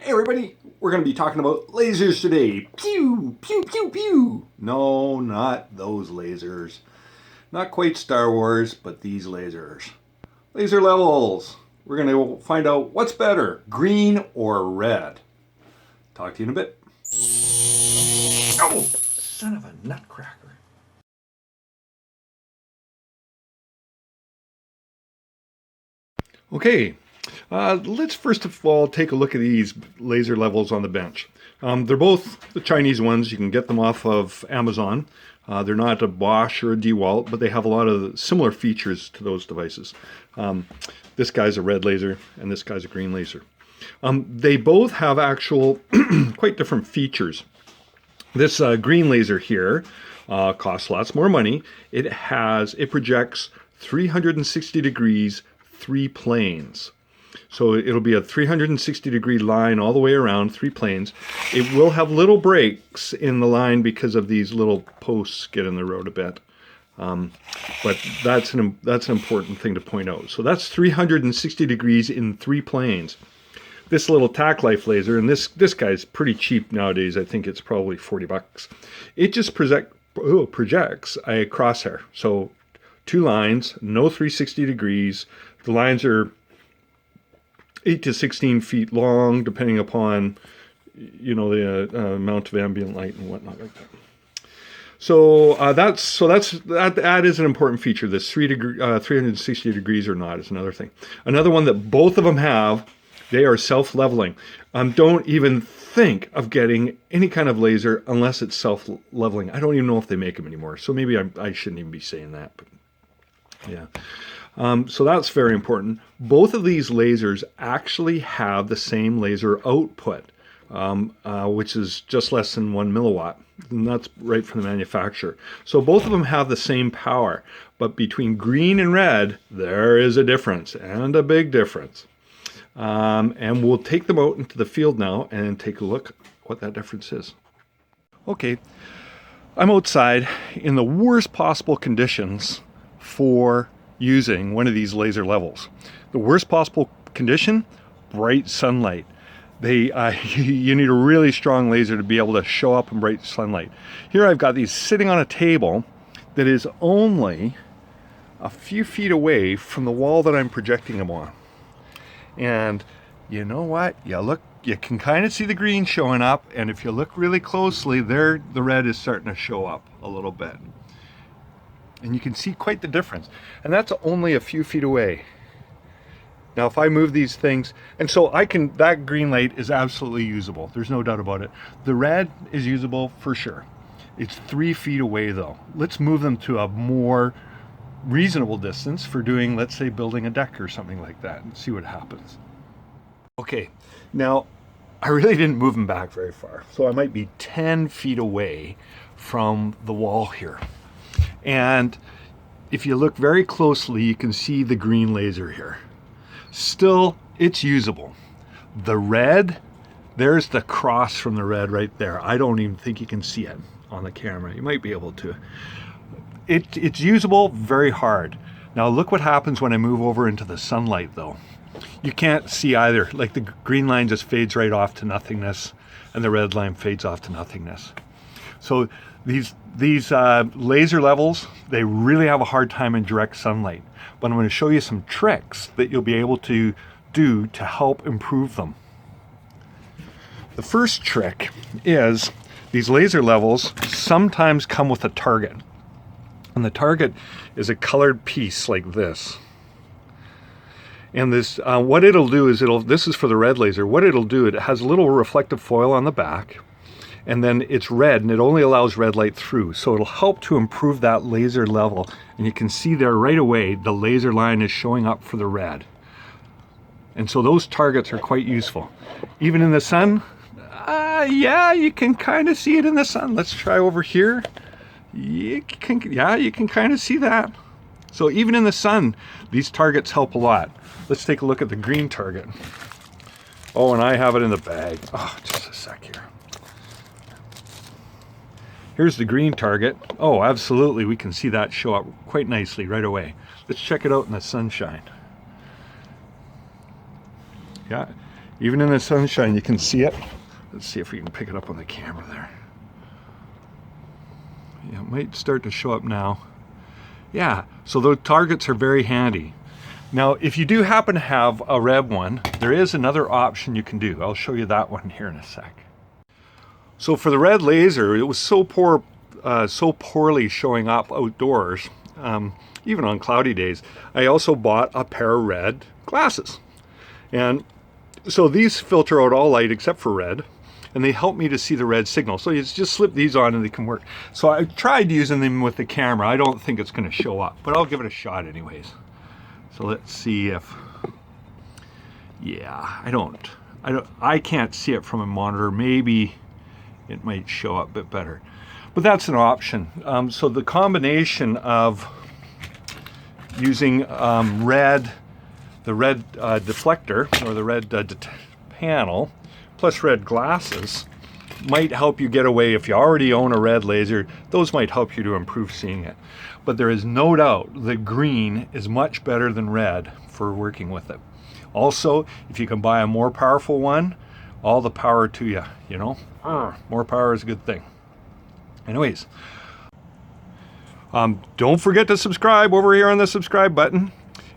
Hey everybody, we're going to be talking about lasers today. Pew, pew, pew, pew. No, not those lasers. Not quite Star Wars, but these lasers. Laser levels. We're going to find out what's better, green or red. Talk to you in a bit. Oh, son of a nutcracker. Okay, let's first of all take a look at these laser levels on the bench. They're both the Chinese ones. You can get them off of Amazon. They're not a Bosch or a DeWalt, but they have a lot of similar features to those devices. This guy's a red laser and this guy's a green laser. They both have actual quite different features. This green laser here costs lots more money. It projects 360 degrees, 3 planes. So it'll be a 360 degree line all the way around, 3 planes. It will have little breaks in the line because of these little posts get in the road a bit. But that's an important thing to point out. So that's 360 degrees in 3 planes. This little TacLife laser, and this guy's pretty cheap nowadays. I think it's probably $40. It just projects a crosshair. So 2 lines, no 360 degrees. The lines are 8 to 16 feet long, depending upon, the amount of ambient light and whatnot like that. So that is an important feature. This 360 degrees or not is another thing. Another one that both of them have, they are self-leveling. Don't even think of getting any kind of laser unless it's self-leveling. I don't even know if they make them anymore. So maybe I shouldn't even be saying that. But yeah. So that's very important. Both of these lasers actually have the same laser output, which is just less than 1 milliwatt. And that's right from the manufacturer. So both of them have the same power, but between green and red, there is a difference, and a big difference. And we'll take them out into the field now and take a look what that difference is. Okay, I'm outside in the worst possible conditions for using one of these laser levels. The worst possible condition, bright sunlight. You need a really strong laser to be able to show up in bright sunlight. Here I've got these sitting on a table that is only a few feet away from the wall that I'm projecting them on. And you know what? You can kind of see the green showing up, and if you look really closely, the red is starting to show up a little bit. And you can see quite the difference. And that's only a few feet away. Now if I move these things, and so that green light is absolutely usable. There's no doubt about it. The red is usable for sure. It's 3 feet away though. Let's move them to a more reasonable distance for doing, let's say, building a deck or something like that, and see what happens. Okay, now I really didn't move them back very far. So I might be 10 feet away from the wall here. And if you look very closely, you can see the green laser here. Still, it's usable. The red, there's the cross from the red right there. I don't even think you can see it on the camera. You might be able to. It's usable, very hard. Now look what happens when I move over into the sunlight though. You can't see either. Like the green line just fades right off to nothingness, and the red line fades off to nothingness. So these laser levels, they really have a hard time in direct sunlight. But I'm going to show you some tricks that you'll be able to do to help improve them. The first trick is these laser levels sometimes come with a target. And the target is a colored piece like this. And this, what it'll do is this is for the red laser. What it'll do, it has a little reflective foil on the back. And then it's red, and it only allows red light through. So it'll help to improve that laser level. And you can see there right away, the laser line is showing up for the red. And so those targets are quite useful. Even in the sun, yeah, you can kind of see it in the sun. Let's try over here. You can kind of see that. So even in the sun, these targets help a lot. Let's take a look at the green target. Oh, and I have it in the bag. Oh, just a sec here. Here's the green target. Oh, absolutely, we can see that show up quite nicely right away. Let's check it out in the sunshine. Yeah, Even in the sunshine, you can see it. Let's see if we can pick it up on the camera there. Yeah, it might start to show up now. Yeah, so those targets are very handy. Now, if you do happen to have a red one, there is another option you can do. I'll show you that one here in a sec. So for the red laser, it was so poorly showing up outdoors, even on cloudy days. I also bought a pair of red glasses. And so these filter out all light except for red, and they help me to see the red signal. So you just slip these on and they can work. So I tried using them with the camera. I don't think it's going to show up, but I'll give it a shot anyways. So let's see if, yeah, I can't see it from a monitor. Maybe it might show up a bit better, but that's an option. So the combination of using the red deflector or the red panel plus red glasses might help you get away. If you already own a red laser, those might help you to improve seeing it. But there is no doubt that green is much better than red for working with it. Also, if you can buy a more powerful one, all the power to you, you know? More power is a good thing. Anyways, don't forget to subscribe over here on the subscribe button.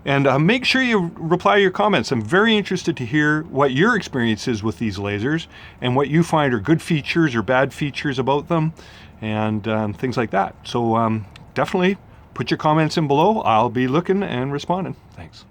And make sure you reply your comments. I'm very interested to hear what your experience is with these lasers and what you find are good features or bad features about them and things like that. So definitely put your comments in below. I'll be looking and responding. Thanks.